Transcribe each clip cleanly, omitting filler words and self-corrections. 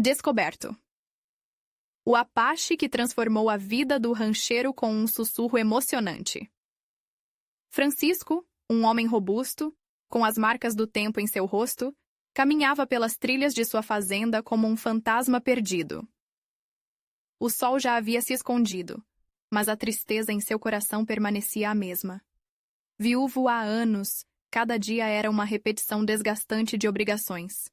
Descoberto. O Apache que transformou a vida do rancheiro com um sussurro emocionante. Francisco, um homem robusto, com as marcas do tempo em seu rosto, caminhava pelas trilhas de sua fazenda como um fantasma perdido. O sol já havia se escondido, mas a tristeza em seu coração permanecia a mesma. Viúvo há anos, cada dia era uma repetição desgastante de obrigações.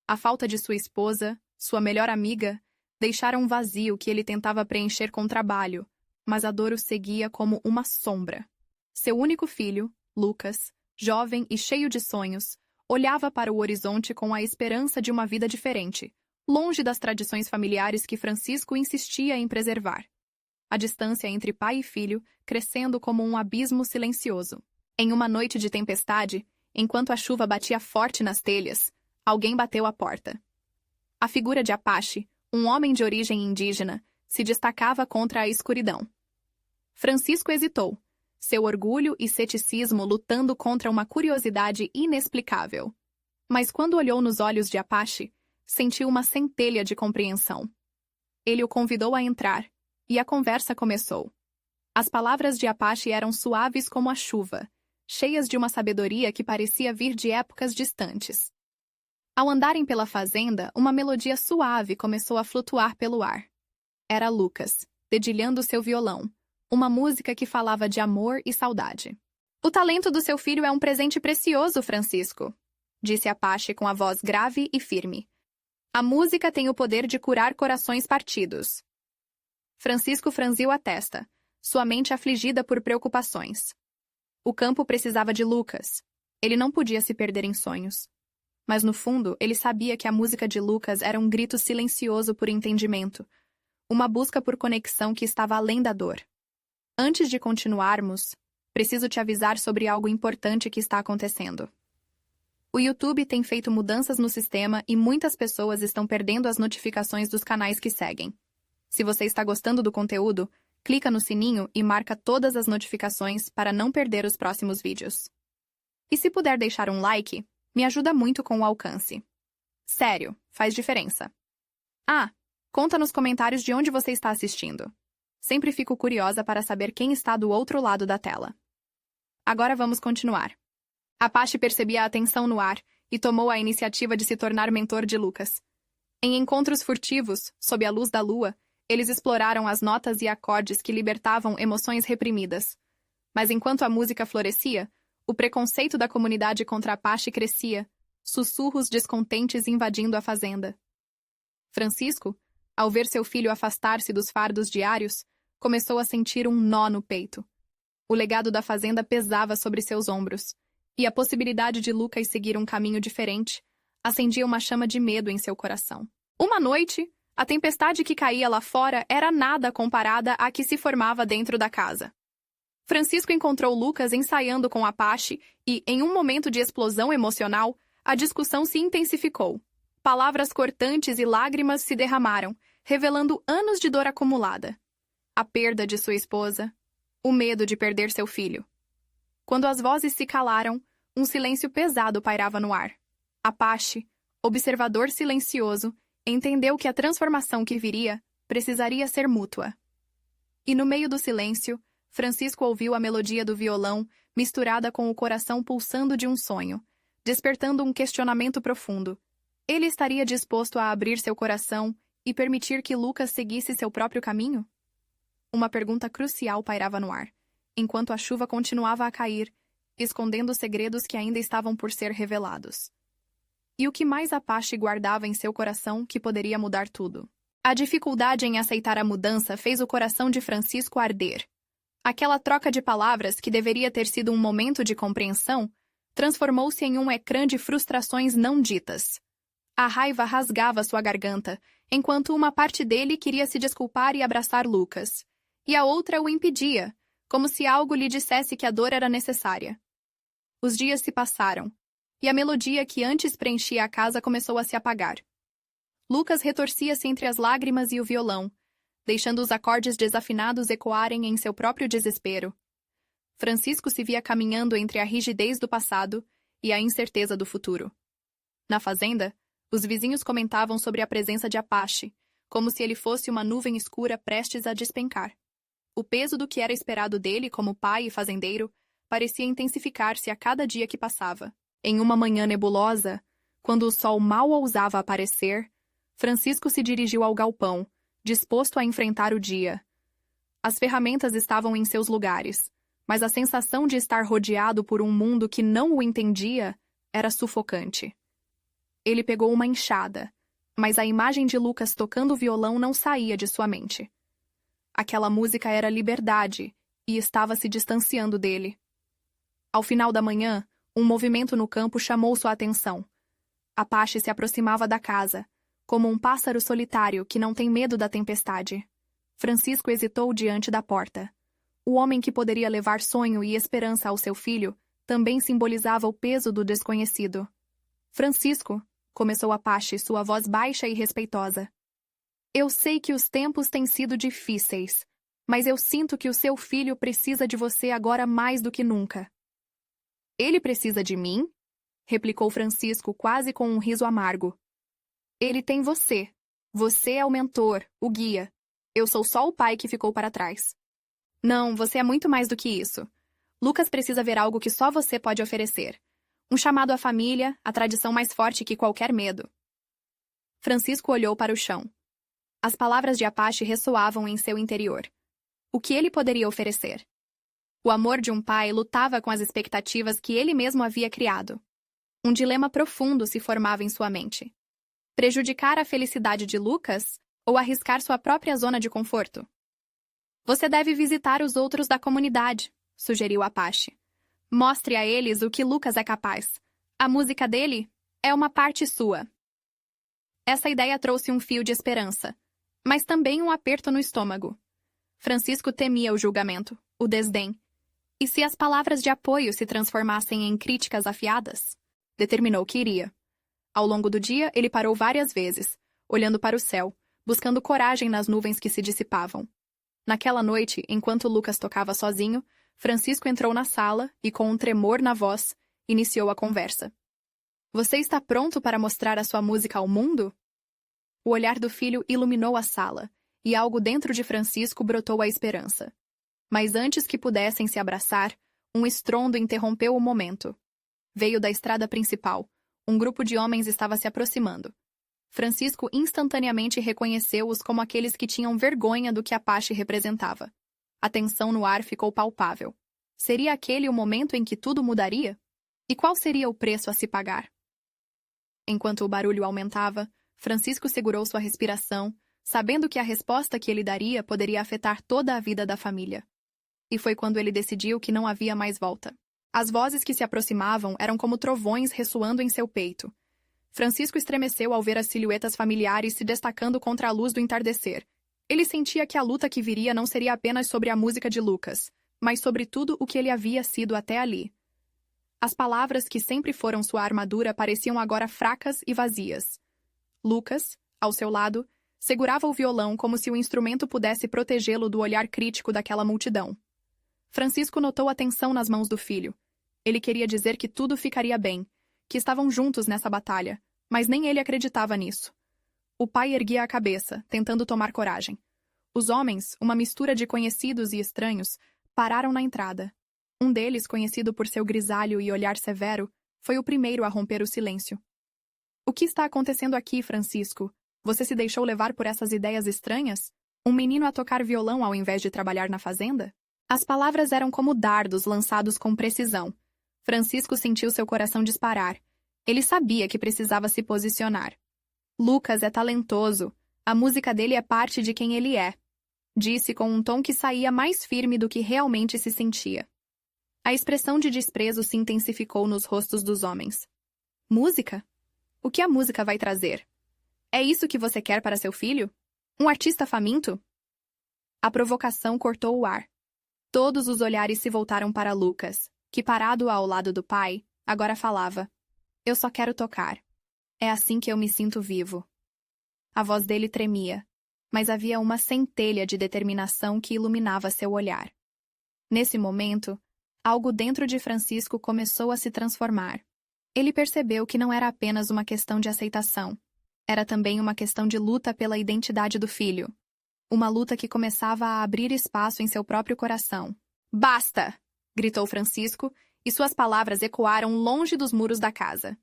A falta de sua esposa, sua melhor amiga, deixaram um vazio que ele tentava preencher com trabalho, mas a dor o seguia como uma sombra. Seu único filho, Lucas, jovem e cheio de sonhos, olhava para o horizonte com a esperança de uma vida diferente, longe das tradições familiares que Francisco insistia em preservar. A distância entre pai e filho crescendo como um abismo silencioso. Em uma noite de tempestade, enquanto a chuva batia forte nas telhas, alguém bateu à porta. A figura de Apache, um homem de origem indígena, se destacava contra a escuridão. Francisco hesitou, seu orgulho e ceticismo lutando contra uma curiosidade inexplicável. Mas quando olhou nos olhos de Apache, sentiu uma centelha de compreensão. Ele o convidou a entrar, e a conversa começou. As palavras de Apache eram suaves como a chuva, cheias de uma sabedoria que parecia vir de épocas distantes. Ao andarem pela fazenda, uma melodia suave começou a flutuar pelo ar. Era Lucas, dedilhando seu violão, uma música que falava de amor e saudade. "O talento do seu filho é um presente precioso, Francisco", disse Apache com a voz grave e firme. "A música tem o poder de curar corações partidos." Francisco franziu a testa, sua mente afligida por preocupações. O campo precisava de Lucas. Ele não podia se perder em sonhos. Mas no fundo, ele sabia que a música de Lucas era um grito silencioso por entendimento, uma busca por conexão que estava além da dor. "Antes de continuarmos, preciso te avisar sobre algo importante que está acontecendo. O YouTube tem feito mudanças no sistema e muitas pessoas estão perdendo as notificações dos canais que seguem. Se você está gostando do conteúdo, clica no sininho e marca todas as notificações para não perder os próximos vídeos. E se puder deixar um like, me ajuda muito com o alcance. Sério, faz diferença. Conta nos comentários de onde você está assistindo. Sempre fico curiosa para saber quem está do outro lado da tela. Agora vamos continuar." Apache percebia a tensão no ar e tomou a iniciativa de se tornar mentor de Lucas. Em encontros furtivos, sob a luz da lua, eles exploraram as notas e acordes que libertavam emoções reprimidas. Mas enquanto a música florescia, o preconceito da comunidade contra Apache crescia, sussurros descontentes invadindo a fazenda. Francisco, ao ver seu filho afastar-se dos fardos diários, começou a sentir um nó no peito. O legado da fazenda pesava sobre seus ombros, e a possibilidade de Lucas seguir um caminho diferente acendia uma chama de medo em seu coração. Uma noite, a tempestade que caía lá fora era nada comparada à que se formava dentro da casa. Francisco encontrou Lucas ensaiando com Apache e, em um momento de explosão emocional, a discussão se intensificou. Palavras cortantes e lágrimas se derramaram, revelando anos de dor acumulada. A perda de sua esposa, o medo de perder seu filho. Quando as vozes se calaram, um silêncio pesado pairava no ar. Apache, observador silencioso, entendeu que a transformação que viria precisaria ser mútua. E no meio do silêncio, Francisco ouviu a melodia do violão misturada com o coração pulsando de um sonho, despertando um questionamento profundo. Ele estaria disposto a abrir seu coração e permitir que Lucas seguisse seu próprio caminho? Uma pergunta crucial pairava no ar, enquanto a chuva continuava a cair, escondendo segredos que ainda estavam por ser revelados. E o que mais Apache guardava em seu coração que poderia mudar tudo? A dificuldade em aceitar a mudança fez o coração de Francisco arder. Aquela troca de palavras, que deveria ter sido um momento de compreensão, transformou-se em um ecrã de frustrações não ditas. A raiva rasgava sua garganta, enquanto uma parte dele queria se desculpar e abraçar Lucas, e a outra o impedia, como se algo lhe dissesse que a dor era necessária. Os dias se passaram, e a melodia que antes preenchia a casa começou a se apagar. Lucas retorcia-se entre as lágrimas e o violão, deixando os acordes desafinados ecoarem em seu próprio desespero. Francisco se via caminhando entre a rigidez do passado e a incerteza do futuro. Na fazenda, Os vizinhos comentavam sobre a presença de Apache, como se ele fosse uma nuvem escura prestes a despencar. O peso do que era esperado dele como pai e fazendeiro parecia intensificar-se a cada dia que passava. Em uma manhã nebulosa, quando o sol mal ousava aparecer, Francisco se dirigiu ao galpão, disposto a enfrentar o dia. As ferramentas estavam em seus lugares, mas a sensação de estar rodeado por um mundo que não o entendia era sufocante. Ele pegou uma enxada, mas a imagem de Lucas tocando violão não saía de sua mente. Aquela música era liberdade e estava se distanciando dele. Ao final da manhã, um movimento no campo chamou sua atenção. Apache se aproximava da casa, como um pássaro solitário que não tem medo da tempestade. Francisco hesitou diante da porta. O homem que poderia levar sonho e esperança ao seu filho também simbolizava o peso do desconhecido. Francisco, começou Apache, sua voz baixa e respeitosa. Eu sei que os tempos têm sido difíceis, mas eu sinto que o seu filho precisa de você agora mais do que nunca. Ele precisa de mim? Replicou Francisco quase com um riso amargo. Ele tem você. Você é o mentor, o guia. Eu sou só o pai que ficou para trás. Não, você é muito mais do que isso. Lucas precisa ver algo que só você pode oferecer. Um chamado à família, a tradição mais forte que qualquer medo. Francisco olhou para o chão. As palavras de Apache ressoavam em seu interior. O que ele poderia oferecer? O amor de um pai lutava com as expectativas que ele mesmo havia criado. Um dilema profundo se formava em sua mente. Prejudicar a felicidade de Lucas ou arriscar sua própria zona de conforto? Você deve visitar os outros da comunidade, sugeriu Apache. Mostre a eles o que Lucas é capaz. A música dele é uma parte sua. Essa ideia trouxe um fio de esperança, mas também um aperto no estômago. Francisco temia o julgamento, o desdém. E se as palavras de apoio se transformassem em críticas afiadas? Determinou que iria. Ao longo do dia, ele parou várias vezes, olhando para o céu, buscando coragem nas nuvens que se dissipavam. Naquela noite, enquanto Lucas tocava sozinho, Francisco entrou na sala e, com um tremor na voz, iniciou a conversa. Você está pronto para mostrar a sua música ao mundo? O olhar do filho iluminou a sala, e algo dentro de Francisco brotou a esperança. Mas antes que pudessem se abraçar, um estrondo interrompeu o momento. Veio da estrada principal. Um grupo de homens estava se aproximando. Francisco instantaneamente reconheceu-os como aqueles que tinham vergonha do que Apache representava. A tensão no ar ficou palpável. Seria aquele o momento em que tudo mudaria? E qual seria o preço a se pagar? Enquanto o barulho aumentava, Francisco segurou sua respiração, sabendo que a resposta que ele daria poderia afetar toda a vida da família. E foi quando ele decidiu que não havia mais volta. As vozes que se aproximavam eram como trovões ressoando em seu peito. Francisco estremeceu ao ver as silhuetas familiares se destacando contra a luz do entardecer. Ele sentia que a luta que viria não seria apenas sobre a música de Lucas, mas sobre tudo o que ele havia sido até ali. As palavras que sempre foram sua armadura pareciam agora fracas e vazias. Lucas, ao seu lado, segurava o violão como se o instrumento pudesse protegê-lo do olhar crítico daquela multidão. Francisco notou a tensão nas mãos do filho. Ele queria dizer que tudo ficaria bem, que estavam juntos nessa batalha, mas nem ele acreditava nisso. O pai erguia a cabeça, tentando tomar coragem. Os homens, uma mistura de conhecidos e estranhos, pararam na entrada. Um deles, conhecido por seu grisalho e olhar severo, foi o primeiro a romper o silêncio. O que está acontecendo aqui, Francisco? Você se deixou levar por essas ideias estranhas? Um menino a tocar violão ao invés de trabalhar na fazenda? As palavras eram como dardos lançados com precisão. Francisco sentiu seu coração disparar. Ele sabia que precisava se posicionar. Lucas é talentoso. A música dele é parte de quem ele é. Disse com um tom que saía mais firme do que realmente se sentia. A expressão de desprezo se intensificou nos rostos dos homens. Música? O que a música vai trazer? É isso que você quer para seu filho? Um artista faminto? A provocação cortou o ar. Todos os olhares se voltaram para Lucas, que, parado ao lado do pai, agora falava. Eu só quero tocar. É assim que eu me sinto vivo. A voz dele tremia, mas havia uma centelha de determinação que iluminava seu olhar. Nesse momento, algo dentro de Francisco começou a se transformar. Ele percebeu que não era apenas uma questão de aceitação. Era também uma questão de luta pela identidade do filho. Uma luta que começava a abrir espaço em seu próprio coração. "Basta!" gritou Francisco, e suas palavras ecoaram longe dos muros da casa.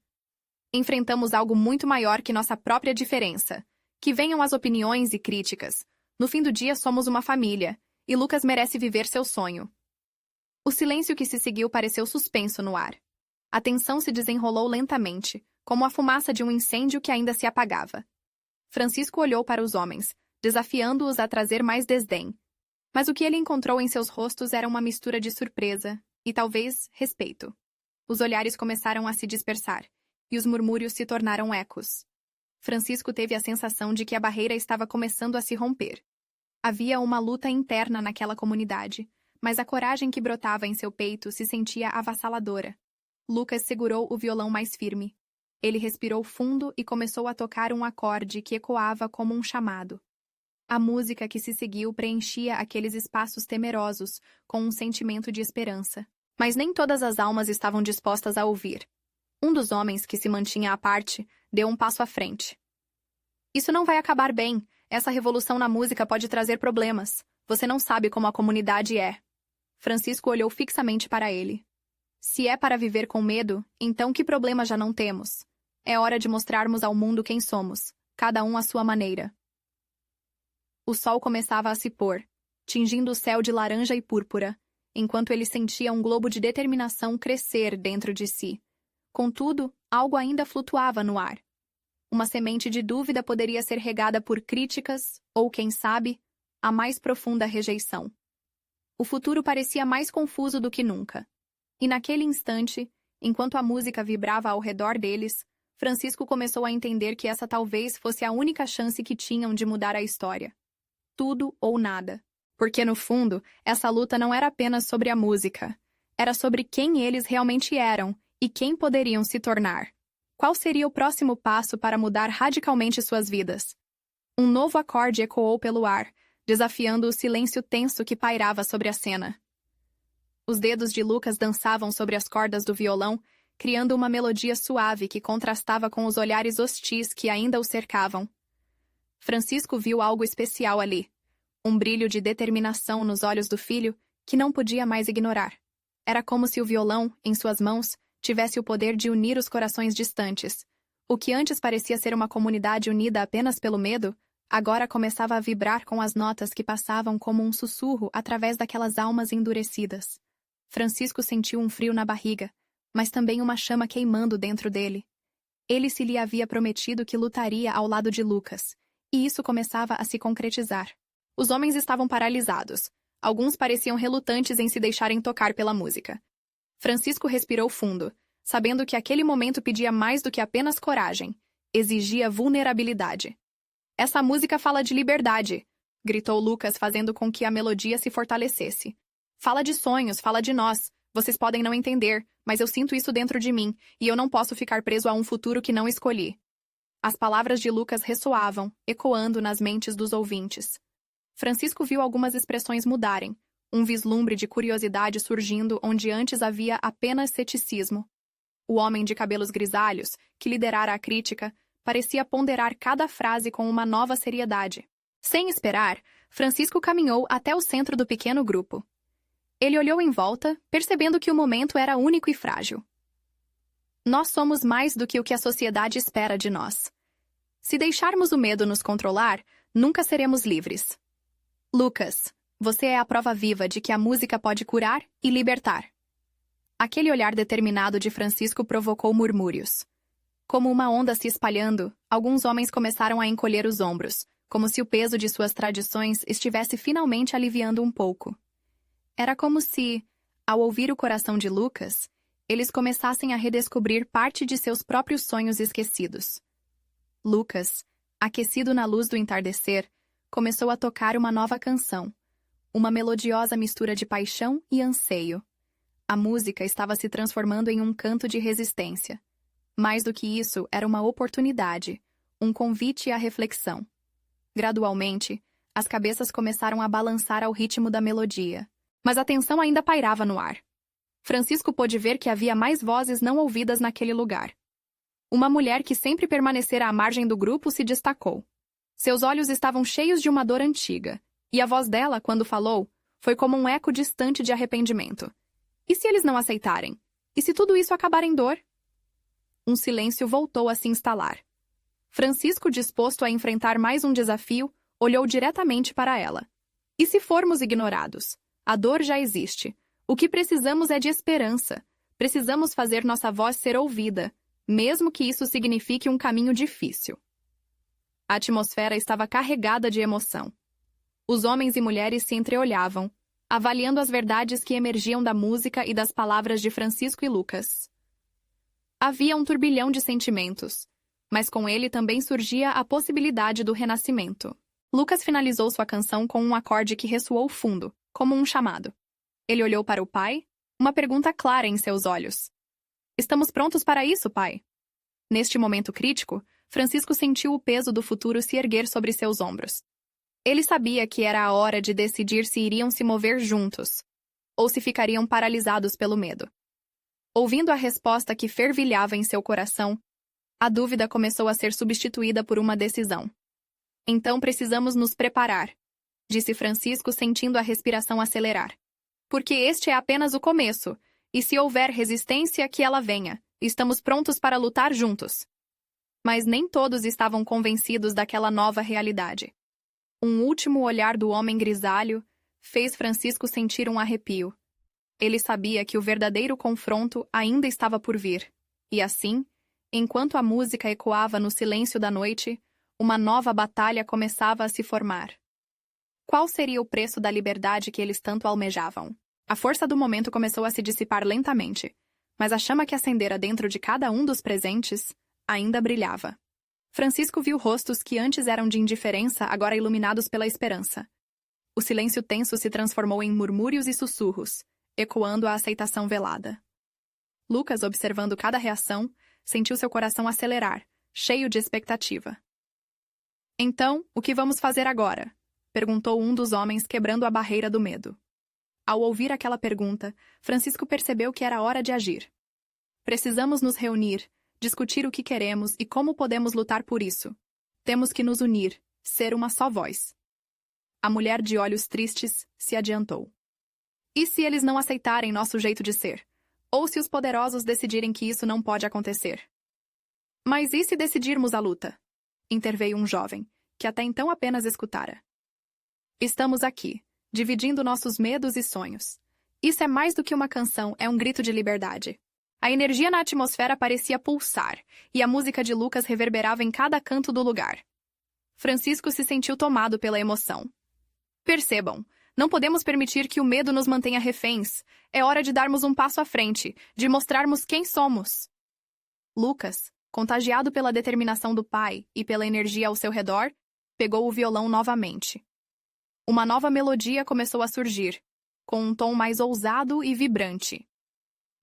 "Enfrentamos algo muito maior que nossa própria diferença. Que venham as opiniões e críticas. No fim do dia somos uma família, e Lucas merece viver seu sonho." O silêncio que se seguiu pareceu suspenso no ar. A tensão se desenrolou lentamente, como a fumaça de um incêndio que ainda se apagava. Francisco olhou para os homens, desafiando-os a trazer mais desdém. Mas o que ele encontrou em seus rostos era uma mistura de surpresa e, talvez, respeito. Os olhares começaram a se dispersar, e os murmúrios se tornaram ecos. Francisco teve a sensação de que a barreira estava começando a se romper. Havia uma luta interna naquela comunidade, mas a coragem que brotava em seu peito se sentia avassaladora. Lucas segurou o violão mais firme. Ele respirou fundo e começou a tocar um acorde que ecoava como um chamado. A música que se seguiu preenchia aqueles espaços temerosos com um sentimento de esperança. Mas nem todas as almas estavam dispostas a ouvir. Um dos homens, que se mantinha à parte, deu um passo à frente. "Isso não vai acabar bem. Essa revolução na música pode trazer problemas. Você não sabe como a comunidade é." Francisco olhou fixamente para ele. "Se é para viver com medo, então que problema já não temos? É hora de mostrarmos ao mundo quem somos, cada um à sua maneira." O sol começava a se pôr, tingindo o céu de laranja e púrpura, enquanto ele sentia um globo de determinação crescer dentro de si. Contudo, algo ainda flutuava no ar. Uma semente de dúvida poderia ser regada por críticas, ou, quem sabe, a mais profunda rejeição. O futuro parecia mais confuso do que nunca. E naquele instante, enquanto a música vibrava ao redor deles, Francisco começou a entender que essa talvez fosse a única chance que tinham de mudar a história. Tudo ou nada. Porque, no fundo, essa luta não era apenas sobre a música. Era sobre quem eles realmente eram e quem poderiam se tornar. Qual seria o próximo passo para mudar radicalmente suas vidas? Um novo acorde ecoou pelo ar, desafiando o silêncio tenso que pairava sobre a cena. Os dedos de Lucas dançavam sobre as cordas do violão, criando uma melodia suave que contrastava com os olhares hostis que ainda o cercavam. Francisco viu algo especial ali. Um brilho de determinação nos olhos do filho que não podia mais ignorar. Era como se o violão, em suas mãos, tivesse o poder de unir os corações distantes. O que antes parecia ser uma comunidade unida apenas pelo medo, agora começava a vibrar com as notas que passavam como um sussurro através daquelas almas endurecidas. Francisco sentiu um frio na barriga, mas também uma chama queimando dentro dele. Ele se lhe havia prometido que lutaria ao lado de Lucas, e isso começava a se concretizar. Os homens estavam paralisados. Alguns pareciam relutantes em se deixarem tocar pela música. Francisco respirou fundo, sabendo que aquele momento pedia mais do que apenas coragem. Exigia vulnerabilidade. "Essa música fala de liberdade", gritou Lucas, fazendo com que a melodia se fortalecesse. "Fala de sonhos, fala de nós. Vocês podem não entender, mas eu sinto isso dentro de mim, e eu não posso ficar preso a um futuro que não escolhi." As palavras de Lucas ressoavam, ecoando nas mentes dos ouvintes. Francisco viu algumas expressões mudarem, um vislumbre de curiosidade surgindo onde antes havia apenas ceticismo. O homem de cabelos grisalhos, que liderara a crítica, parecia ponderar cada frase com uma nova seriedade. Sem esperar, Francisco caminhou até o centro do pequeno grupo. Ele olhou em volta, percebendo que o momento era único e frágil. "Nós somos mais do que o que a sociedade espera de nós. Se deixarmos o medo nos controlar, nunca seremos livres. Lucas, você é a prova viva de que a música pode curar e libertar." Aquele olhar determinado de Francisco provocou murmúrios. Como uma onda se espalhando, alguns homens começaram a encolher os ombros, como se o peso de suas tradições estivesse finalmente aliviando um pouco. Era como se, ao ouvir o coração de Lucas, eles começassem a redescobrir parte de seus próprios sonhos esquecidos. Lucas, aquecido na luz do entardecer, começou a tocar uma nova canção, uma melodiosa mistura de paixão e anseio. A música estava se transformando em um canto de resistência. Mais do que isso, era uma oportunidade, um convite à reflexão. Gradualmente, as cabeças começaram a balançar ao ritmo da melodia, mas a tensão ainda pairava no ar. Francisco pôde ver que havia mais vozes não ouvidas naquele lugar. Uma mulher que sempre permanecera à margem do grupo se destacou. Seus olhos estavam cheios de uma dor antiga, e a voz dela, quando falou, foi como um eco distante de arrependimento. E se eles não aceitarem? E se tudo isso acabar em dor? Um silêncio voltou a se instalar. Francisco, disposto a enfrentar mais um desafio, olhou diretamente para ela. E se formos ignorados? A dor já existe. O que precisamos é de esperança. Precisamos fazer nossa voz ser ouvida, mesmo que isso signifique um caminho difícil. A atmosfera estava carregada de emoção. Os homens e mulheres se entreolhavam, avaliando as verdades que emergiam da música e das palavras de Francisco e Lucas. Havia um turbilhão de sentimentos, mas com ele também surgia a possibilidade do renascimento. Lucas finalizou sua canção com um acorde que ressoou fundo, como um chamado. Ele olhou para o pai, uma pergunta clara em seus olhos. Estamos prontos para isso, pai? Neste momento crítico, Francisco sentiu o peso do futuro se erguer sobre seus ombros. Ele sabia que era a hora de decidir se iriam se mover juntos, ou se ficariam paralisados pelo medo. Ouvindo a resposta que fervilhava em seu coração, a dúvida começou a ser substituída por uma decisão. Então precisamos nos preparar, disse Francisco, sentindo a respiração acelerar. Porque este é apenas o começo, e se houver resistência, que ela venha. Estamos prontos para lutar juntos. Mas nem todos estavam convencidos daquela nova realidade. Um último olhar do homem grisalho fez Francisco sentir um arrepio. Ele sabia que o verdadeiro confronto ainda estava por vir, e assim, enquanto a música ecoava no silêncio da noite, uma nova batalha começava a se formar. Qual seria o preço da liberdade que eles tanto almejavam? A força do momento começou a se dissipar lentamente, mas a chama que acendera dentro de cada um dos presentes ainda brilhava. Francisco viu rostos que antes eram de indiferença, agora iluminados pela esperança. O silêncio tenso se transformou em murmúrios e sussurros, ecoando a aceitação velada. Lucas, observando cada reação, sentiu seu coração acelerar, cheio de expectativa. Então, o que vamos fazer agora? Perguntou um dos homens, quebrando a barreira do medo. Ao ouvir aquela pergunta, Francisco percebeu que era hora de agir. Precisamos nos reunir, discutir o que queremos e como podemos lutar por isso. Temos que nos unir, ser uma só voz. A mulher de olhos tristes se adiantou. E se eles não aceitarem nosso jeito de ser? Ou se os poderosos decidirem que isso não pode acontecer? Mas e se decidirmos a luta? Interveio um jovem, que até então apenas escutara. Estamos aqui, dividindo nossos medos e sonhos. Isso é mais do que uma canção, é um grito de liberdade. A energia na atmosfera parecia pulsar, e a música de Lucas reverberava em cada canto do lugar. Francisco se sentiu tomado pela emoção. Percebam, não podemos permitir que o medo nos mantenha reféns. É hora de darmos um passo à frente, de mostrarmos quem somos. Lucas, contagiado pela determinação do pai e pela energia ao seu redor, pegou o violão novamente. Uma nova melodia começou a surgir, com um tom mais ousado e vibrante.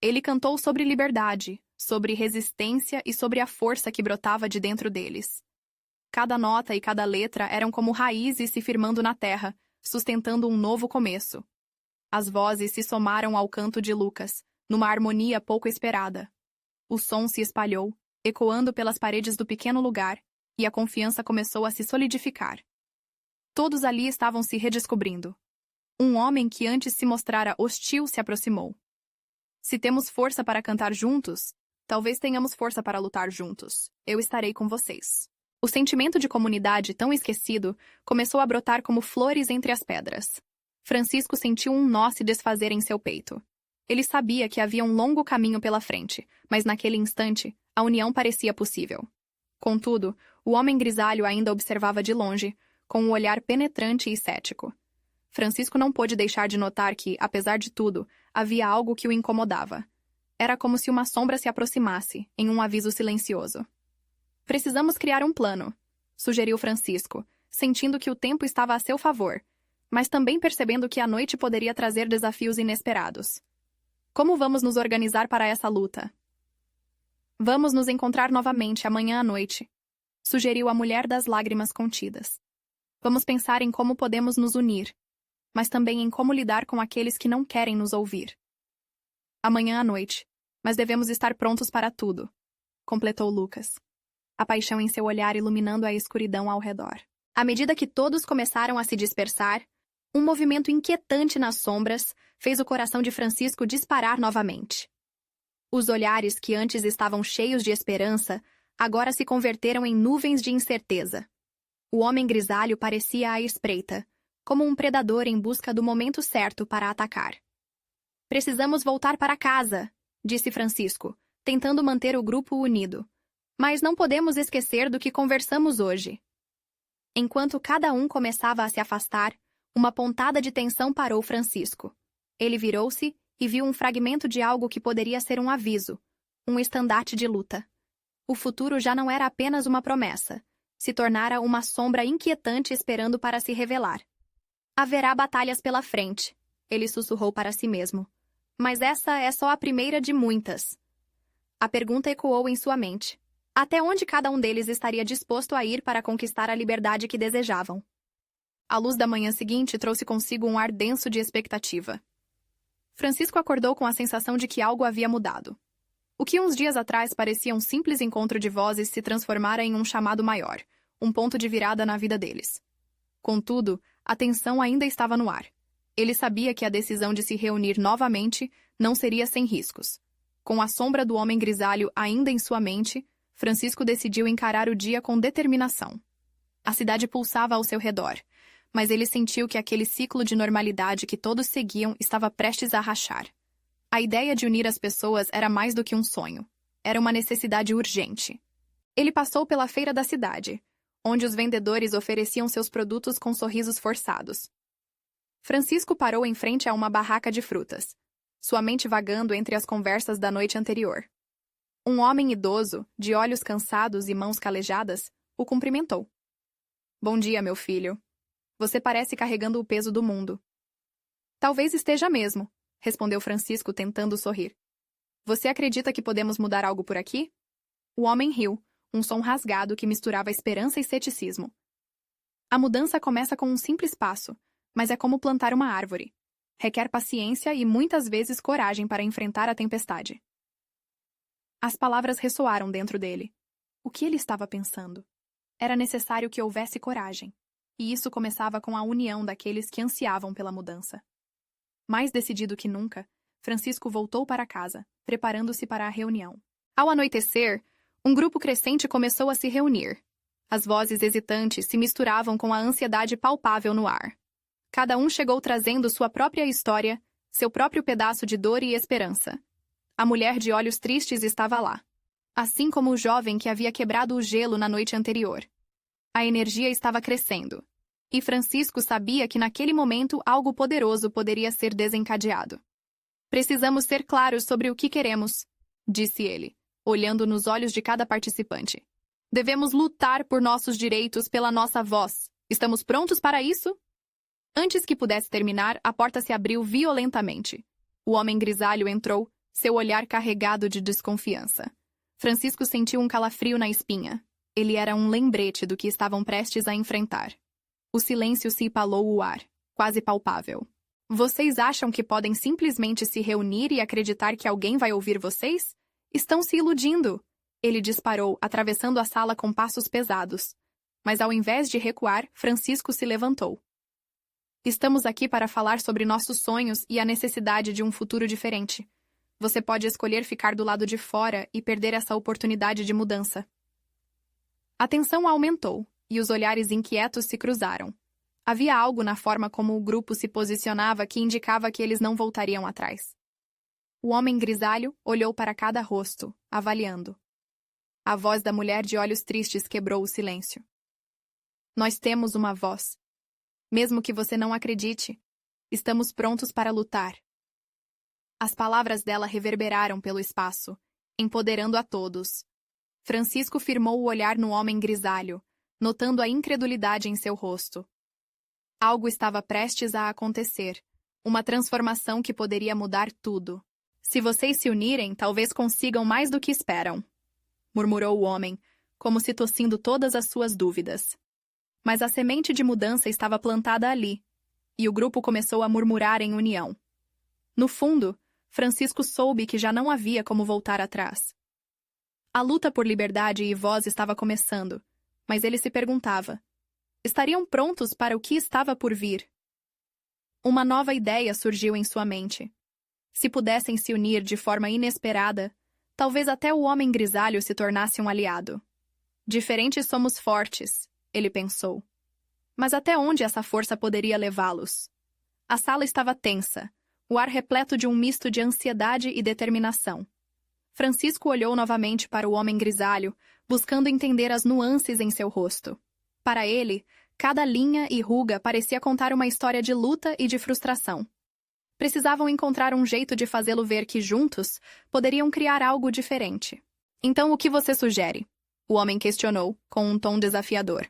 Ele cantou sobre liberdade, sobre resistência e sobre a força que brotava de dentro deles. Cada nota e cada letra eram como raízes se firmando na terra, sustentando um novo começo. As vozes se somaram ao canto de Lucas, numa harmonia pouco esperada. O som se espalhou, ecoando pelas paredes do pequeno lugar, e a confiança começou a se solidificar. Todos ali estavam se redescobrindo. Um homem que antes se mostrara hostil se aproximou. Se temos força para cantar juntos, talvez tenhamos força para lutar juntos. Eu estarei com vocês. O sentimento de comunidade tão esquecido começou a brotar como flores entre as pedras. Francisco sentiu um nó se desfazer em seu peito. Ele sabia que havia um longo caminho pela frente, mas naquele instante, a união parecia possível. Contudo, o homem grisalho ainda observava de longe, com um olhar penetrante e cético. Francisco não pôde deixar de notar que, apesar de tudo, havia algo que o incomodava. Era como se uma sombra se aproximasse, em um aviso silencioso. Precisamos criar um plano, sugeriu Francisco, sentindo que o tempo estava a seu favor, mas também percebendo que a noite poderia trazer desafios inesperados. Como vamos nos organizar para essa luta? Vamos nos encontrar novamente amanhã à noite, sugeriu a mulher das lágrimas contidas. Vamos pensar em como podemos nos unir, mas também em como lidar com aqueles que não querem nos ouvir. Amanhã à noite. Mas devemos estar prontos para tudo, completou Lucas, a paixão em seu olhar iluminando a escuridão ao redor. À medida que todos começaram a se dispersar, um movimento inquietante nas sombras fez o coração de Francisco disparar novamente. Os olhares que antes estavam cheios de esperança agora se converteram em nuvens de incerteza. O homem grisalho parecia à espreita, como um predador em busca do momento certo para atacar. Precisamos voltar para casa, disse Francisco, tentando manter o grupo unido. Mas não podemos esquecer do que conversamos hoje. Enquanto cada um começava a se afastar, uma pontada de tensão parou Francisco. Ele virou-se e viu um fragmento de algo que poderia ser um aviso, um estandarte de luta. O futuro já não era apenas uma promessa, se tornara uma sombra inquietante esperando para se revelar. Haverá batalhas pela frente, ele sussurrou para si mesmo. Mas essa é só a primeira de muitas. A pergunta ecoou em sua mente. Até onde cada um deles estaria disposto a ir para conquistar a liberdade que desejavam? A luz da manhã seguinte trouxe consigo um ar denso de expectativa. Francisco acordou com a sensação de que algo havia mudado. O que uns dias atrás parecia um simples encontro de vozes se transformara em um chamado maior, um ponto de virada na vida deles. Contudo, a tensão ainda estava no ar. Ele sabia que a decisão de se reunir novamente não seria sem riscos. Com a sombra do homem grisalho ainda em sua mente, Francisco decidiu encarar o dia com determinação. A cidade pulsava ao seu redor, mas ele sentiu que aquele ciclo de normalidade que todos seguiam estava prestes a rachar. A ideia de unir as pessoas era mais do que um sonho. Era uma necessidade urgente. Ele passou pela feira da cidade, onde os vendedores ofereciam seus produtos com sorrisos forçados. Francisco parou em frente a uma barraca de frutas, sua mente vagando entre as conversas da noite anterior. Um homem idoso, de olhos cansados e mãos calejadas, o cumprimentou. Bom dia, meu filho. Você parece carregando o peso do mundo. Talvez esteja mesmo, respondeu Francisco tentando sorrir. Você acredita que podemos mudar algo por aqui? O homem riu, um som rasgado que misturava esperança e ceticismo. A mudança começa com um simples passo, mas é como plantar uma árvore. Requer paciência e muitas vezes coragem para enfrentar a tempestade. As palavras ressoaram dentro dele. O que ele estava pensando? Era necessário que houvesse coragem, e isso começava com a união daqueles que ansiavam pela mudança. Mais decidido que nunca, Francisco voltou para casa, preparando-se para a reunião. Ao anoitecer, um grupo crescente começou a se reunir. As vozes hesitantes se misturavam com a ansiedade palpável no ar. Cada um chegou trazendo sua própria história, seu próprio pedaço de dor e esperança. A mulher de olhos tristes estava lá, assim como o jovem que havia quebrado o gelo na noite anterior. A energia estava crescendo, e Francisco sabia que naquele momento algo poderoso poderia ser desencadeado. Precisamos ser claros sobre o que queremos, disse ele, olhando nos olhos de cada participante. Devemos lutar por nossos direitos, pela nossa voz. Estamos prontos para isso? Antes que pudesse terminar, a porta se abriu violentamente. O homem grisalho entrou, seu olhar carregado de desconfiança. Francisco sentiu um calafrio na espinha. Ele era um lembrete do que estavam prestes a enfrentar. O silêncio se empalou o ar, quase palpável. Vocês acham que podem simplesmente se reunir e acreditar que alguém vai ouvir vocês? Estão se iludindo. Ele disparou, atravessando a sala com passos pesados. Mas ao invés de recuar, Francisco se levantou. Estamos aqui para falar sobre nossos sonhos e a necessidade de um futuro diferente. Você pode escolher ficar do lado de fora e perder essa oportunidade de mudança. A tensão aumentou, e os olhares inquietos se cruzaram. Havia algo na forma como o grupo se posicionava que indicava que eles não voltariam atrás. O homem grisalho olhou para cada rosto, avaliando. A voz da mulher de olhos tristes quebrou o silêncio. Nós temos uma voz. Mesmo que você não acredite, estamos prontos para lutar. As palavras dela reverberaram pelo espaço, empoderando a todos. Francisco firmou o olhar no homem grisalho, notando a incredulidade em seu rosto. Algo estava prestes a acontecer, uma transformação que poderia mudar tudo. Se vocês se unirem, talvez consigam mais do que esperam, murmurou o homem, como se tossindo todas as suas dúvidas. Mas a semente de mudança estava plantada ali, e o grupo começou a murmurar em união. No fundo, Francisco soube que já não havia como voltar atrás. A luta por liberdade e voz estava começando, mas ele se perguntava: estariam prontos para o que estava por vir? Uma nova ideia surgiu em sua mente. Se pudessem se unir de forma inesperada, talvez até o homem grisalho se tornasse um aliado. Diferentes somos fortes, ele pensou. Mas até onde essa força poderia levá-los? A sala estava tensa, o ar repleto de um misto de ansiedade e determinação. Francisco olhou novamente para o homem grisalho, buscando entender as nuances em seu rosto. Para ele, cada linha e ruga parecia contar uma história de luta e de frustração. Precisavam encontrar um jeito de fazê-lo ver que, juntos, poderiam criar algo diferente. Então, o que você sugere? O homem questionou, com um tom desafiador.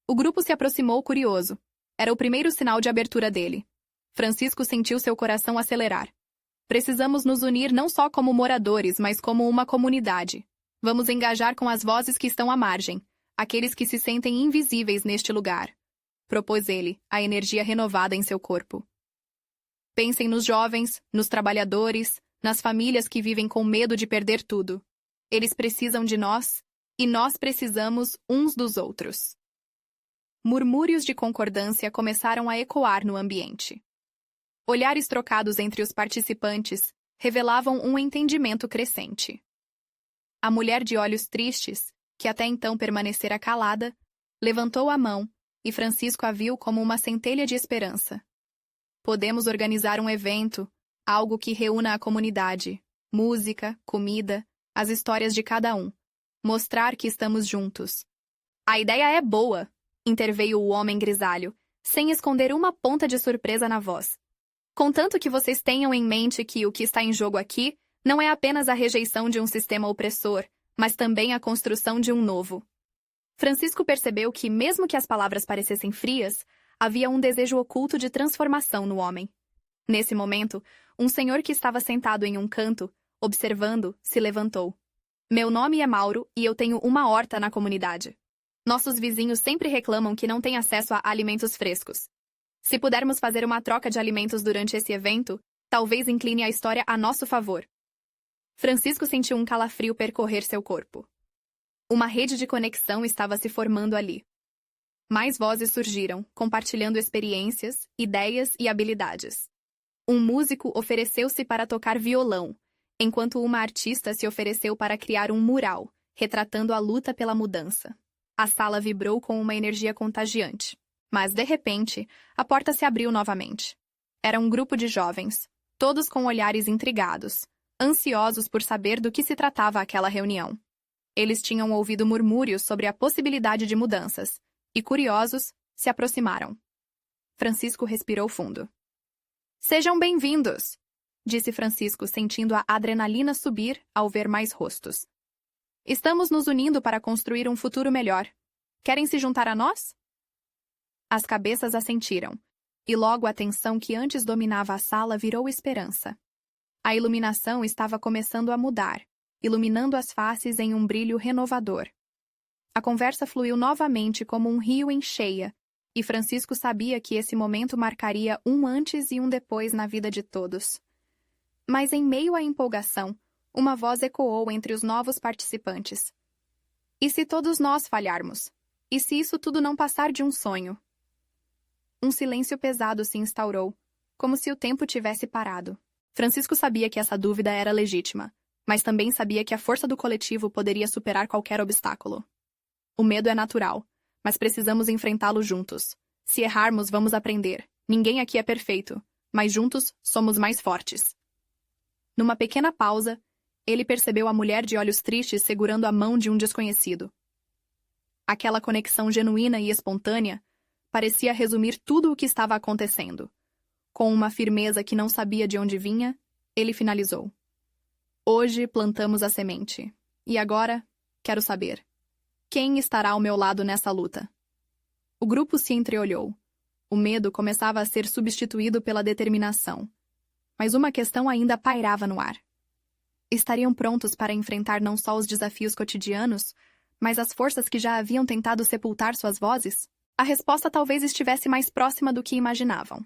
O grupo se aproximou curioso. Era o primeiro sinal de abertura dele. Francisco sentiu seu coração acelerar. Precisamos nos unir não só como moradores, mas como uma comunidade. Vamos engajar com as vozes que estão à margem, aqueles que se sentem invisíveis neste lugar. Propôs ele, a energia renovada em seu corpo. Pensem nos jovens, nos trabalhadores, nas famílias que vivem com medo de perder tudo. Eles precisam de nós, e nós precisamos uns dos outros. Murmúrios de concordância começaram a ecoar no ambiente. Olhares trocados entre os participantes revelavam um entendimento crescente. A mulher de olhos tristes, que até então permanecera calada, levantou a mão, e Francisco a viu como uma centelha de esperança. Podemos organizar um evento, algo que reúna a comunidade, música, comida, as histórias de cada um. Mostrar que estamos juntos. A ideia é boa, interveio o homem grisalho, sem esconder uma ponta de surpresa na voz. Contanto que vocês tenham em mente que o que está em jogo aqui não é apenas a rejeição de um sistema opressor, mas também a construção de um novo. Francisco percebeu que, mesmo que as palavras parecessem frias, havia um desejo oculto de transformação no homem. Nesse momento, um senhor que estava sentado em um canto, observando, se levantou. Meu nome é Mauro e eu tenho uma horta na comunidade. Nossos vizinhos sempre reclamam que não têm acesso a alimentos frescos. Se pudermos fazer uma troca de alimentos durante esse evento, talvez incline a história a nosso favor. Francisco sentiu um calafrio percorrer seu corpo. Uma rede de conexão estava se formando ali. Mais vozes surgiram, compartilhando experiências, ideias e habilidades. Um músico ofereceu-se para tocar violão, enquanto uma artista se ofereceu para criar um mural, retratando a luta pela mudança. A sala vibrou com uma energia contagiante. Mas, de repente, a porta se abriu novamente. Era um grupo de jovens, todos com olhares intrigados, ansiosos por saber do que se tratava aquela reunião. Eles tinham ouvido murmúrios sobre a possibilidade de mudanças, e, curiosos, se aproximaram. Francisco respirou fundo. Sejam bem-vindos, disse Francisco, sentindo a adrenalina subir ao ver mais rostos. Estamos nos unindo para construir um futuro melhor. Querem se juntar a nós? As cabeças assentiram, e logo a tensão que antes dominava a sala virou esperança. A iluminação estava começando a mudar, iluminando as faces em um brilho renovador. A conversa fluiu novamente como um rio em cheia, e Francisco sabia que esse momento marcaria um antes e um depois na vida de todos. Mas em meio à empolgação, uma voz ecoou entre os novos participantes. E se todos nós falharmos? E se isso tudo não passar de um sonho? Um silêncio pesado se instaurou, como se o tempo tivesse parado. Francisco sabia que essa dúvida era legítima, mas também sabia que a força do coletivo poderia superar qualquer obstáculo. O medo é natural, mas precisamos enfrentá-lo juntos. Se errarmos, vamos aprender. Ninguém aqui é perfeito, mas juntos somos mais fortes. Numa pequena pausa, ele percebeu a mulher de olhos tristes segurando a mão de um desconhecido. Aquela conexão genuína e espontânea parecia resumir tudo o que estava acontecendo. Com uma firmeza que não sabia de onde vinha, ele finalizou. Hoje plantamos a semente. E agora, quero saber. Quem estará ao meu lado nessa luta? O grupo se entreolhou. O medo começava a ser substituído pela determinação. Mas uma questão ainda pairava no ar. Estariam prontos para enfrentar não só os desafios cotidianos, mas as forças que já haviam tentado sepultar suas vozes? A resposta talvez estivesse mais próxima do que imaginavam.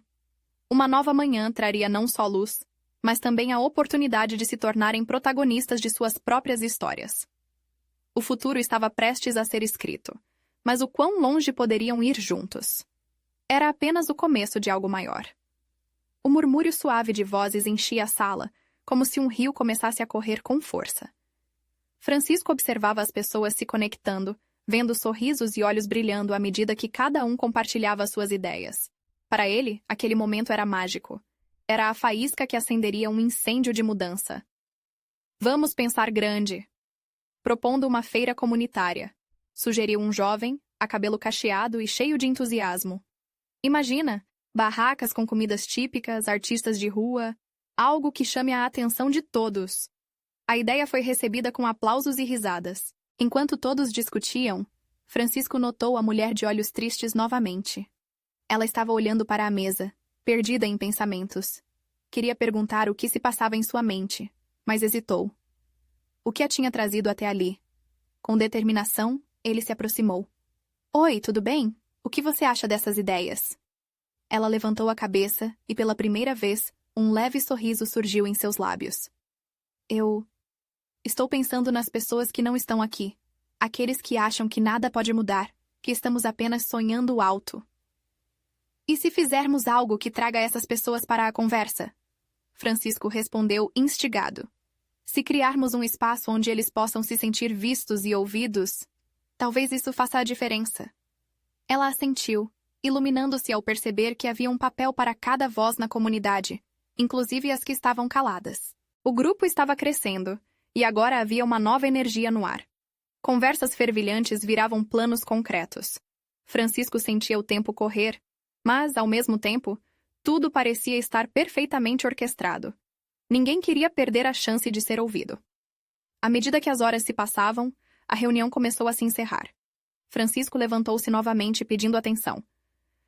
Uma nova manhã traria não só luz, mas também a oportunidade de se tornarem protagonistas de suas próprias histórias. O futuro estava prestes a ser escrito, mas o quão longe poderiam ir juntos? Era apenas o começo de algo maior. O murmúrio suave de vozes enchia a sala, como se um rio começasse a correr com força. Francisco observava as pessoas se conectando, vendo sorrisos e olhos brilhando à medida que cada um compartilhava suas ideias. Para ele, aquele momento era mágico. Era a faísca que acenderia um incêndio de mudança. Vamos pensar grande. Propondo uma feira comunitária, sugeriu um jovem, a cabelo cacheado e cheio de entusiasmo. Imagina, barracas com comidas típicas, artistas de rua, algo que chame a atenção de todos. A ideia foi recebida com aplausos e risadas. Enquanto todos discutiam, Francisco notou a mulher de olhos tristes novamente. Ela estava olhando para a mesa, perdida em pensamentos. Queria perguntar o que se passava em sua mente, mas hesitou. O que a tinha trazido até ali? Com determinação, ele se aproximou. Oi, tudo bem? O que você acha dessas ideias? Ela levantou a cabeça e, pela primeira vez, um leve sorriso surgiu em seus lábios. Estou pensando nas pessoas que não estão aqui. Aqueles que acham que nada pode mudar, que estamos apenas sonhando alto. E se fizermos algo que traga essas pessoas para a conversa? Francisco respondeu instigado. Se criarmos um espaço onde eles possam se sentir vistos e ouvidos, talvez isso faça a diferença. Ela assentiu, iluminando-se ao perceber que havia um papel para cada voz na comunidade, inclusive as que estavam caladas. O grupo estava crescendo, e agora havia uma nova energia no ar. Conversas fervilhantes viravam planos concretos. Francisco sentia o tempo correr, mas, ao mesmo tempo, tudo parecia estar perfeitamente orquestrado. Ninguém queria perder a chance de ser ouvido. À medida que as horas se passavam, a reunião começou a se encerrar. Francisco levantou-se novamente pedindo atenção.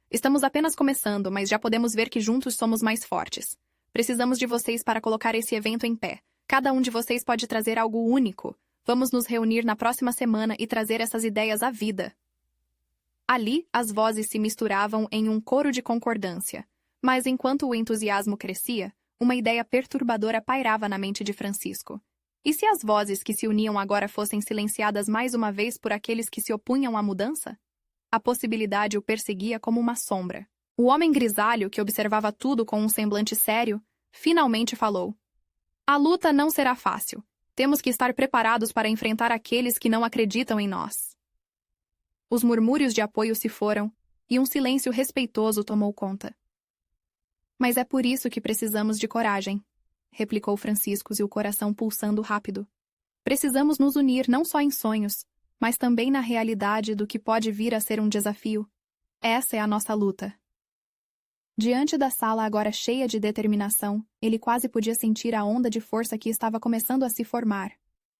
Estamos apenas começando, mas já podemos ver que juntos somos mais fortes. Precisamos de vocês para colocar esse evento em pé. Cada um de vocês pode trazer algo único. Vamos nos reunir na próxima semana e trazer essas ideias à vida. Ali, as vozes se misturavam em um coro de concordância. Mas enquanto o entusiasmo crescia, uma ideia perturbadora pairava na mente de Francisco. E se as vozes que se uniam agora fossem silenciadas mais uma vez por aqueles que se opunham à mudança? A possibilidade o perseguia como uma sombra. O homem grisalho, que observava tudo com um semblante sério, finalmente falou. A luta não será fácil. Temos que estar preparados para enfrentar aqueles que não acreditam em nós. Os murmúrios de apoio se foram, e um silêncio respeitoso tomou conta. Mas é por isso que precisamos de coragem, replicou Francisco, e o coração pulsando rápido. Precisamos nos unir não só em sonhos, mas também na realidade do que pode vir a ser um desafio. Essa é a nossa luta. Diante da sala agora cheia de determinação, ele quase podia sentir a onda de força que estava começando a se formar.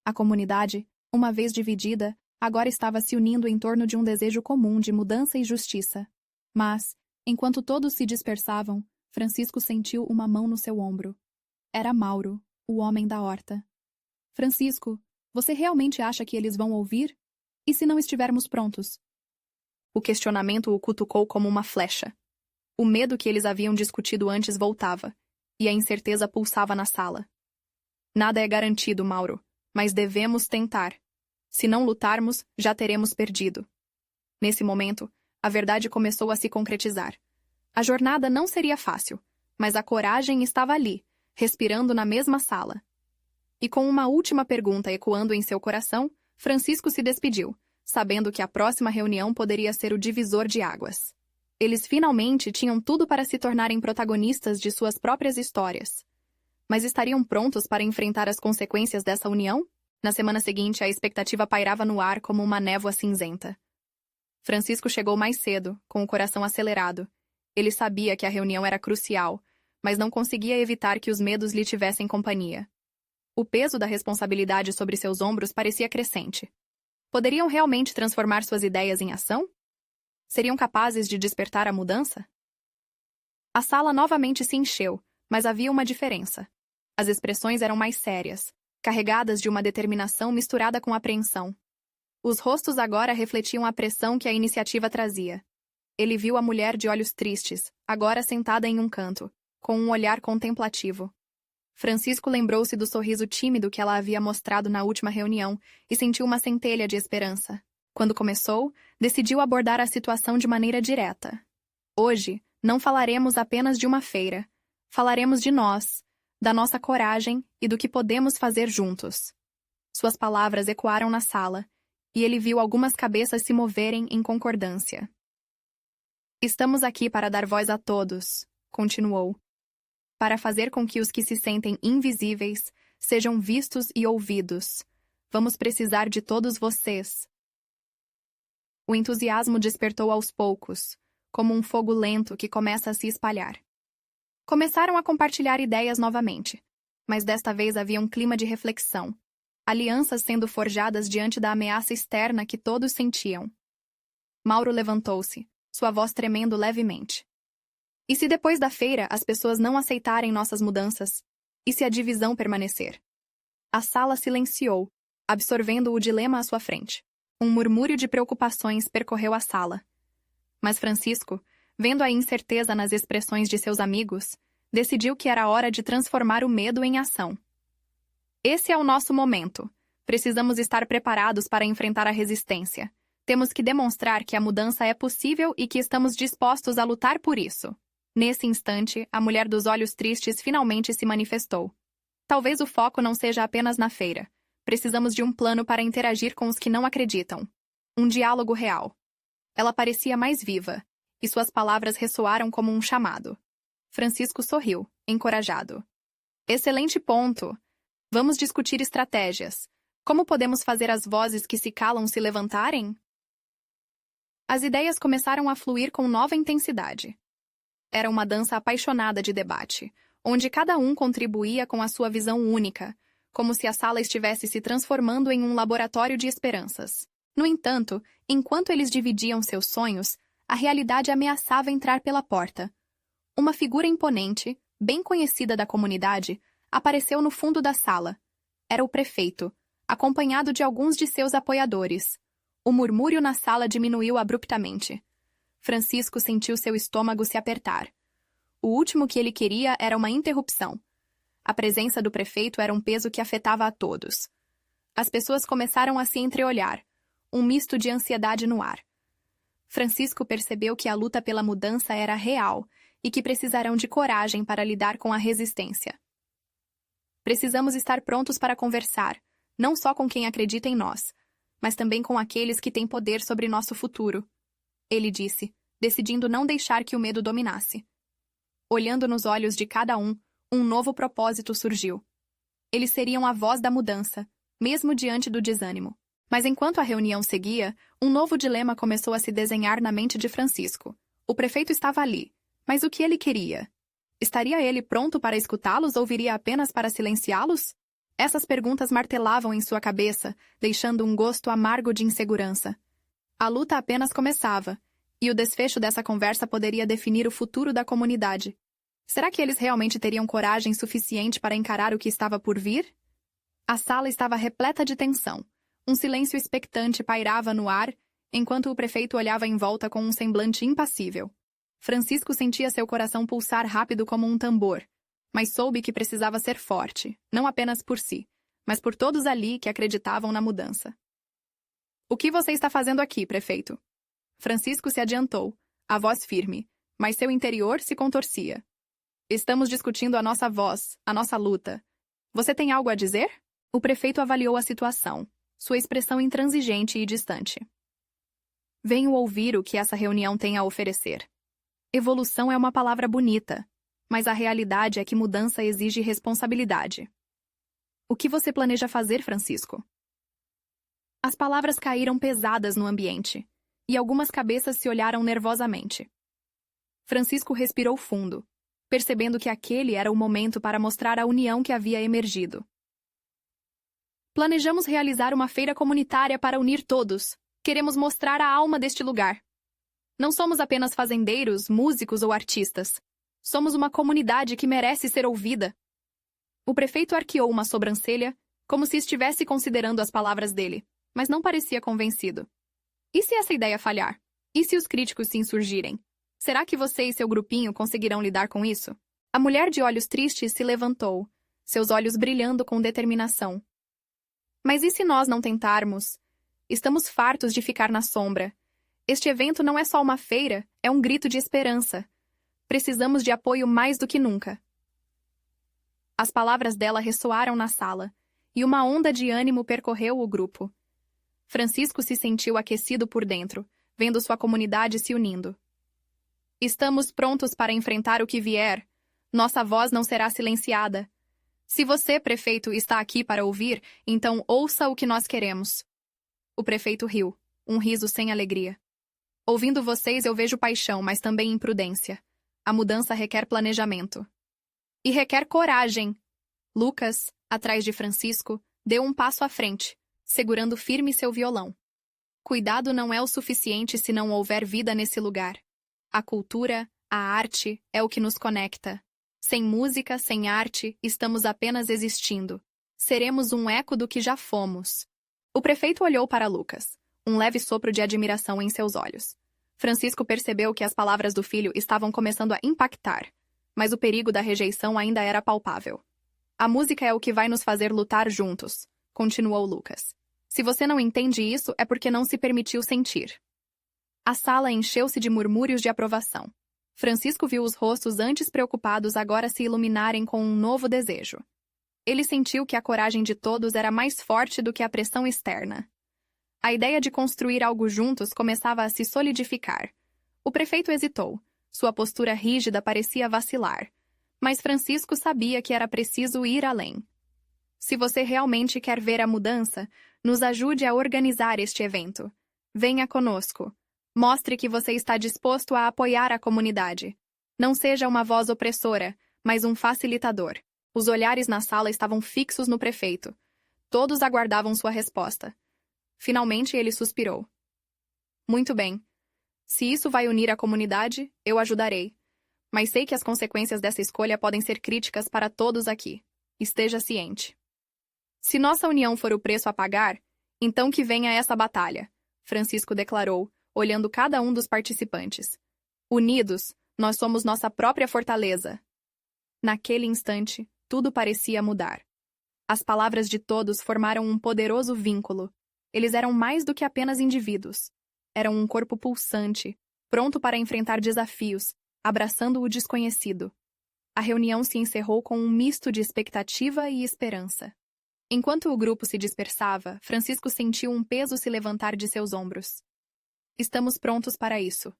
A comunidade, uma vez dividida, agora estava se unindo em torno de um desejo comum de mudança e justiça. Mas, enquanto todos se dispersavam, Francisco sentiu uma mão no seu ombro. Era Mauro, o homem da horta. Francisco, você realmente acha que eles vão ouvir? E se não estivermos prontos? O questionamento o cutucou como uma flecha. O medo que eles haviam discutido antes voltava, e a incerteza pulsava na sala. Nada é garantido, Mauro, mas devemos tentar. Se não lutarmos, já teremos perdido. Nesse momento, a verdade começou a se concretizar. A jornada não seria fácil, mas a coragem estava ali, respirando na mesma sala. E com uma última pergunta ecoando em seu coração, Francisco se despediu, sabendo que a próxima reunião poderia ser o divisor de águas. Eles finalmente tinham tudo para se tornarem protagonistas de suas próprias histórias. Mas estariam prontos para enfrentar as consequências dessa união? Na semana seguinte, a expectativa pairava no ar como uma névoa cinzenta. Francisco chegou mais cedo, com o coração acelerado. Ele sabia que a reunião era crucial, mas não conseguia evitar que os medos lhe tivessem companhia. O peso da responsabilidade sobre seus ombros parecia crescente. Poderiam realmente transformar suas ideias em ação? Seriam capazes de despertar a mudança? A sala novamente se encheu, mas havia uma diferença. As expressões eram mais sérias, carregadas de uma determinação misturada com apreensão. Os rostos agora refletiam a pressão que a iniciativa trazia. Ele viu a mulher de olhos tristes, agora sentada em um canto, com um olhar contemplativo. Francisco lembrou-se do sorriso tímido que ela havia mostrado na última reunião e sentiu uma centelha de esperança. Quando começou, decidiu abordar a situação de maneira direta. Hoje, não falaremos apenas de uma feira. Falaremos de nós, da nossa coragem e do que podemos fazer juntos. Suas palavras ecoaram na sala, e ele viu algumas cabeças se moverem em concordância. Estamos aqui para dar voz a todos, continuou, para fazer com que os que se sentem invisíveis sejam vistos e ouvidos. Vamos precisar de todos vocês. O entusiasmo despertou aos poucos, como um fogo lento que começa a se espalhar. Começaram a compartilhar ideias novamente, mas desta vez havia um clima de reflexão, alianças sendo forjadas diante da ameaça externa que todos sentiam. Mauro levantou-se, sua voz tremendo levemente. E se depois da feira as pessoas não aceitarem nossas mudanças? E se a divisão permanecer? A sala silenciou, absorvendo o dilema à sua frente. Um murmúrio de preocupações percorreu a sala. Mas Francisco, vendo a incerteza nas expressões de seus amigos, decidiu que era hora de transformar o medo em ação. Esse é o nosso momento. Precisamos estar preparados para enfrentar a resistência. Temos que demonstrar que a mudança é possível e que estamos dispostos a lutar por isso. Nesse instante, a mulher dos olhos tristes finalmente se manifestou. Talvez o foco não seja apenas na feira. Precisamos de um plano para interagir com os que não acreditam. Um diálogo real. Ela parecia mais viva, e suas palavras ressoaram como um chamado. Francisco sorriu, encorajado. Excelente ponto! Vamos discutir estratégias. Como podemos fazer as vozes que se calam se levantarem? As ideias começaram a fluir com nova intensidade. Era uma dança apaixonada de debate, onde cada um contribuía com a sua visão única, como se a sala estivesse se transformando em um laboratório de esperanças. No entanto, enquanto eles dividiam seus sonhos, a realidade ameaçava entrar pela porta. Uma figura imponente, bem conhecida da comunidade, apareceu no fundo da sala. Era o prefeito, acompanhado de alguns de seus apoiadores. O murmúrio na sala diminuiu abruptamente. Francisco sentiu seu estômago se apertar. O último que ele queria era uma interrupção. A presença do prefeito era um peso que afetava a todos. As pessoas começaram a se entreolhar, um misto de ansiedade no ar. Francisco percebeu que a luta pela mudança era real e que precisarão de coragem para lidar com a resistência. Precisamos estar prontos para conversar, não só com quem acredita em nós, mas também com aqueles que têm poder sobre nosso futuro, ele disse, decidindo não deixar que o medo dominasse. Olhando nos olhos de cada um novo propósito surgiu. Eles seriam a voz da mudança, mesmo diante do desânimo. Mas enquanto a reunião seguia, um novo dilema começou a se desenhar na mente de Francisco. O prefeito estava ali, mas o que ele queria? Estaria ele pronto para escutá-los ou viria apenas para silenciá-los? Essas perguntas martelavam em sua cabeça, deixando um gosto amargo de insegurança. A luta apenas começava, e o desfecho dessa conversa poderia definir o futuro da comunidade. Será que eles realmente teriam coragem suficiente para encarar o que estava por vir? A sala estava repleta de tensão. Um silêncio expectante pairava no ar, enquanto o prefeito olhava em volta com um semblante impassível. Francisco sentia seu coração pulsar rápido como um tambor, mas soube que precisava ser forte, não apenas por si, mas por todos ali que acreditavam na mudança. O que você está fazendo aqui, prefeito? Francisco se adiantou, a voz firme, mas seu interior se contorcia. Estamos discutindo a nossa voz, a nossa luta. Você tem algo a dizer? O prefeito avaliou a situação, sua expressão intransigente e distante. Venho ouvir o que essa reunião tem a oferecer. Evolução é uma palavra bonita, mas a realidade é que mudança exige responsabilidade. O que você planeja fazer, Francisco? As palavras caíram pesadas no ambiente, e algumas cabeças se olharam nervosamente. Francisco respirou fundo, percebendo que aquele era o momento para mostrar a união que havia emergido. Planejamos realizar uma feira comunitária para unir todos. Queremos mostrar a alma deste lugar. Não somos apenas fazendeiros, músicos ou artistas. Somos uma comunidade que merece ser ouvida. O prefeito arqueou uma sobrancelha, como se estivesse considerando as palavras dele, mas não parecia convencido. E se essa ideia falhar? E se os críticos se insurgirem? Será que você e seu grupinho conseguirão lidar com isso? A mulher de olhos tristes se levantou, seus olhos brilhando com determinação. Mas e se nós não tentarmos? Estamos fartos de ficar na sombra. Este evento não é só uma feira, é um grito de esperança. Precisamos de apoio mais do que nunca. As palavras dela ressoaram na sala, e uma onda de ânimo percorreu o grupo. Francisco se sentiu aquecido por dentro, vendo sua comunidade se unindo. Estamos prontos para enfrentar o que vier. Nossa voz não será silenciada. Se você, prefeito, está aqui para ouvir, então ouça o que nós queremos. O prefeito riu, um riso sem alegria. Ouvindo vocês eu vejo paixão, mas também imprudência. A mudança requer planejamento. E requer coragem. Lucas, atrás de Francisco, deu um passo à frente, segurando firme seu violão. Cuidado não é o suficiente se não houver vida nesse lugar. A cultura, a arte, é o que nos conecta. Sem música, sem arte, estamos apenas existindo. Seremos um eco do que já fomos. O prefeito olhou para Lucas, um leve sopro de admiração em seus olhos. Francisco percebeu que as palavras do filho estavam começando a impactar, mas o perigo da rejeição ainda era palpável. A música é o que vai nos fazer lutar juntos, continuou Lucas. Se você não entende isso, é porque não se permitiu sentir. A sala encheu-se de murmúrios de aprovação. Francisco viu os rostos antes preocupados agora se iluminarem com um novo desejo. Ele sentiu que a coragem de todos era mais forte do que a pressão externa. A ideia de construir algo juntos começava a se solidificar. O prefeito hesitou. Sua postura rígida parecia vacilar. Mas Francisco sabia que era preciso ir além. Se você realmente quer ver a mudança, nos ajude a organizar este evento. Venha conosco. Mostre que você está disposto a apoiar a comunidade. Não seja uma voz opressora, mas um facilitador. Os olhares na sala estavam fixos no prefeito. Todos aguardavam sua resposta. Finalmente ele suspirou. Muito bem. Se isso vai unir a comunidade, eu ajudarei. Mas sei que as consequências dessa escolha podem ser críticas para todos aqui. Esteja ciente. Se nossa união for o preço a pagar, então que venha essa batalha, Francisco declarou, olhando cada um dos participantes. Unidos, nós somos nossa própria fortaleza. Naquele instante, tudo parecia mudar. As palavras de todos formaram um poderoso vínculo. Eles eram mais do que apenas indivíduos. Eram um corpo pulsante, pronto para enfrentar desafios, abraçando o desconhecido. A reunião se encerrou com um misto de expectativa e esperança. Enquanto o grupo se dispersava, Francisco sentiu um peso se levantar de seus ombros. Estamos prontos para isso.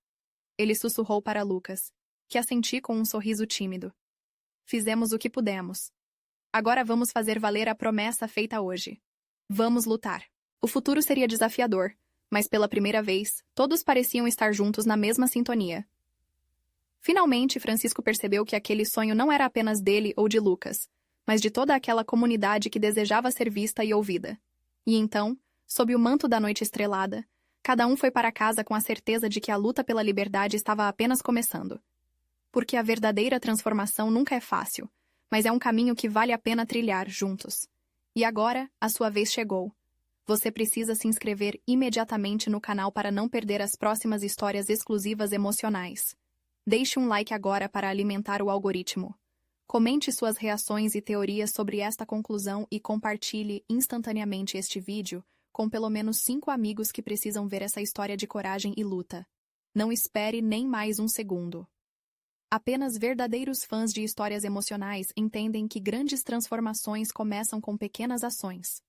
Ele sussurrou para Lucas, que assentiu com um sorriso tímido. Fizemos o que pudemos. Agora vamos fazer valer a promessa feita hoje. Vamos lutar. O futuro seria desafiador, mas pela primeira vez, todos pareciam estar juntos na mesma sintonia. Finalmente, Francisco percebeu que aquele sonho não era apenas dele ou de Lucas, mas de toda aquela comunidade que desejava ser vista e ouvida. E então, sob o manto da noite estrelada, cada um foi para casa com a certeza de que a luta pela liberdade estava apenas começando. Porque a verdadeira transformação nunca é fácil, mas é um caminho que vale a pena trilhar juntos. E agora, a sua vez chegou. Você precisa se inscrever imediatamente no canal para não perder as próximas histórias exclusivas emocionais. Deixe um like agora para alimentar o algoritmo. Comente suas reações e teorias sobre esta conclusão e compartilhe instantaneamente este vídeo com pelo menos 5 amigos que precisam ver essa história de coragem e luta. Não espere nem mais um segundo. Apenas verdadeiros fãs de histórias emocionais entendem que grandes transformações começam com pequenas ações.